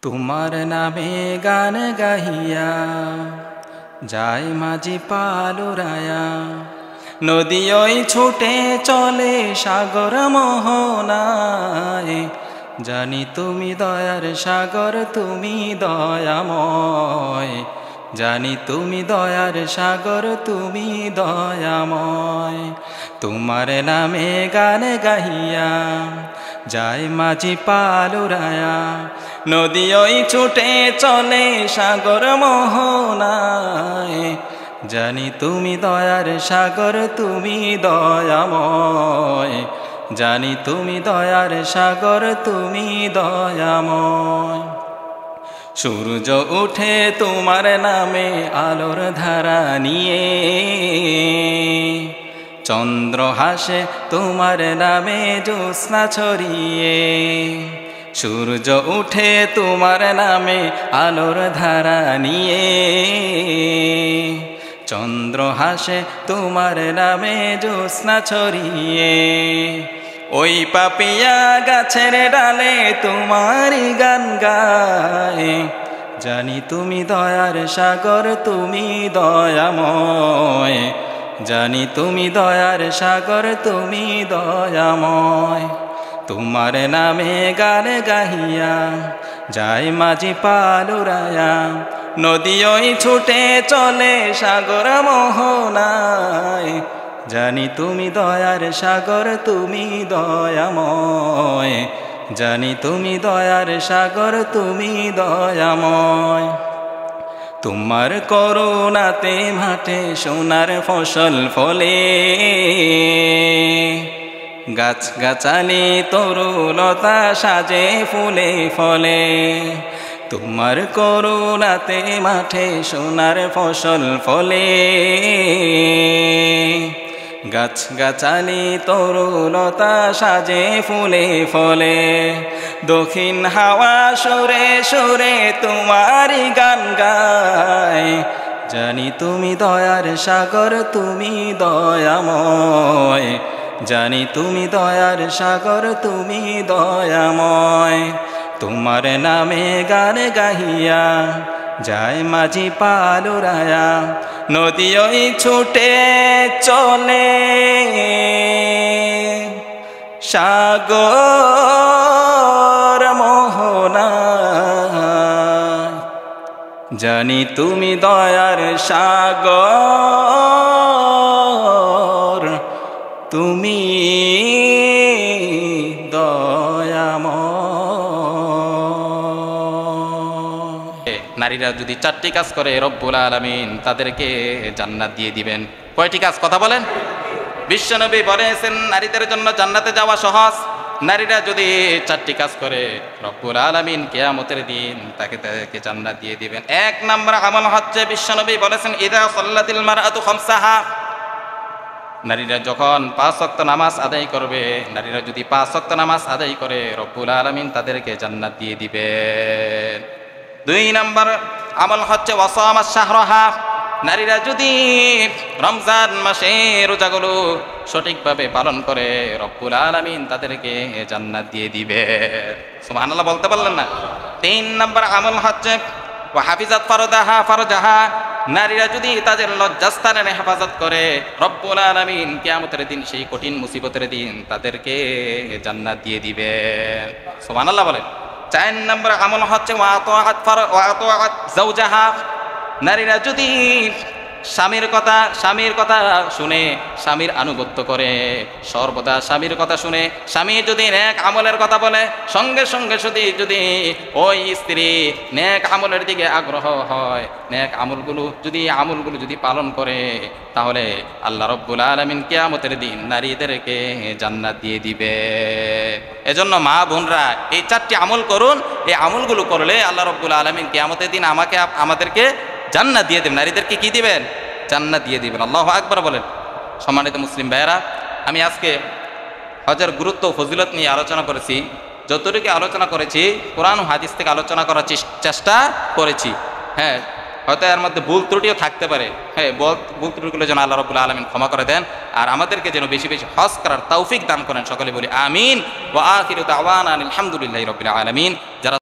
তোমার নামে গান গাহিয়া যায় মাঝি পালুরায়া, নদী ওই ছুটে চলে সাগর মোহনায়। জানি তুমি দয়ার সাগর, তুমি দয়াময়। জানি তুমি দয়ার সাগর, তুমি দয়াময়। তোমার নামে গান গাহিয়া যায় মাঝি পালুরায়া, নদী ওই ছুটে চলে সাগর মোহনায়। জানি তুমি দয়ার সাগর, তুমি দয়াময়। জানি তুমি দয়ার সাগর, তুমি দয়াময়। সূর্য উঠে তোমার নামে আলোর ধারা নিয়ে, চন্দ্র হাসে তোমার নামে জ্যোৎস্না ছড়িয়ে। সূর্য উঠে তোমার নামে আলোর ধারা নিয়ে, চন্দ্র হাসে তোমার নামে জ্যোৎস্না ছড়িয়ে। ওই পাপিয়া গাছের ডালে তোমারই গান গায়। জানি তুমি দয়ার সাগর, তুমি দয়াময়। জানি তুমি দয়ার সাগর, তুমি দয়াময়। তোমার নামে গান গাহিয়া যায় মাঝি পালুরায়া, নদী ওই ছুটে চলে সাগর মোহনায়। জানি তুমি দয়ার সাগর, তুমি দয়াময়। জানি তুমি দয়ার সাগর, তুমি দয়াময়। তোমার করুণাতে মাঠে সোনার ফসল ফলে, গাছ গাছালি তরুলতা সাজে ফুলে ফলে। তোমার করুণাতে মাঠে সোনার ফসল ফলে, গাছ গাছালি তরুলতা সাজে ফুলে ফলে। দক্ষিণ হাওয়া সুরে সুরে তোমারই গান গায়। জানি তুমি দয়ার সাগর, তুমি দয়াময়। জানি তুমি দয়ার সাগর, তুমি দয়াময়। তোমার নামে গান গাহিয়া যায় মাঝি পালুরায়া, নদী ওই ছুটে চলে সাগর মোহনায়। জানি তুমি দয়ার সাগর, তুমি দয়াময়। নারীরা যদি 4টি কাজ করে রব্বুল আলামিন তাদেরকে জান্নাত দিয়ে দিবেন। কয়টি কাজ কথা বলেন? বিশ্বনবী বলেছেন নারীদের জন্য জান্নাতে যাওয়া সহজ। নারীরা যদি 4টি কাজ করে রব্বুল আলামিন কিয়ামতের দিন তাকে জান্নাত দিয়ে দিবেন। 1 নম্বর আমল হচ্ছে বিশ্বনবী বলেছেন ইযা সাল্লাতিল মারআতু খামসাহা, নারীরা যখন 5 ওয়াক্ত নামাজ আদায় করবে, নারীরা যদি 5 ওয়াক্ত নামাজ আদায় করে রব্বুল আলামিন তাদেরকে জান্নাত দিয়ে দিবেন। 2 নম্বর আমল হচ্ছে ওয়াসামাস শাহরাহা, নারীরা যদি রমজান মাসে রোজাগুলো সঠিকভাবে পালন করে রব্বুল আলামিন তাদেরকে জান্নাত দিয়ে দিবে। সুবহানাল্লাহ বলতে পারলেন না? 3 নম্বর আমল হচ্ছে ওয়া হাফিজাত ফারজাহা, নারীরা যদি তাদের লজ্জাস্থানের হেফাজত করে রব্বুল আলামিন কিয়ামতের দিন সেই কঠিন মুসিবতের দিন তাদেরকে জান্নাত দিয়ে দিবে। সুবহানাল্লাহ বলেন। 4 নম্বর আমল হচ্ছে ওয়া আতাআত যাওজাহা, নারীরা যদি স্বামীর কথা শুনে স্বামীর আনুগত্য করে, সর্বদা স্বামীর কথা শুনে স্বামী যদি নেক আমলের কথা বলে সঙ্গে সঙ্গে যদি ওই স্ত্রী নেক আমলের দিকে আগ্রহ হয়, নেক আমলগুলো যদি পালন করে, তাহলে আল্লাহ রব্বুল আলামিন কিয়ামতের দিন নারীদেরকে জান্নাত দিয়ে দিবে। এজন্য মা বোনরা এই 4টি আমল করুন। এই আমলগুলো করলে আল্লাহ রব্বুল আলামিন কিয়ামতের দিন আমাদেরকে জান্নাত দিয়ে দেবেন। নারীদেরকে কি দিবেন? জান্নাত দিয়ে দিবেন। আল্লাহু আকবার বলেন। সম্মানিত মুসলিম ভাইয়েরা, আমি আজকে হজের গুরুত্ব ও ফজিলত নিয়ে আলোচনা করেছি। যতটুকু আলোচনা করেছি কোরআন ও হাদিস থেকে আলোচনা করার চেষ্টা করেছি। হ্যাঁ, হয়তো এর মধ্যে ভুল ত্রুটিও থাকতে পারে। হ্যাঁ, ভুল ত্রুটিগুলো যেন আল্লাহ রাব্বুল আলামিন ক্ষমা করে দেন আর আমাদেরকে যেন বেশি বেশি হজ করার তৌফিক দান করেন। সকলে বলি আমিন। ওয়া আখিরু দাওয়ানা আলহামদুলিল্লাহি রাব্বিল আলামিন। যারা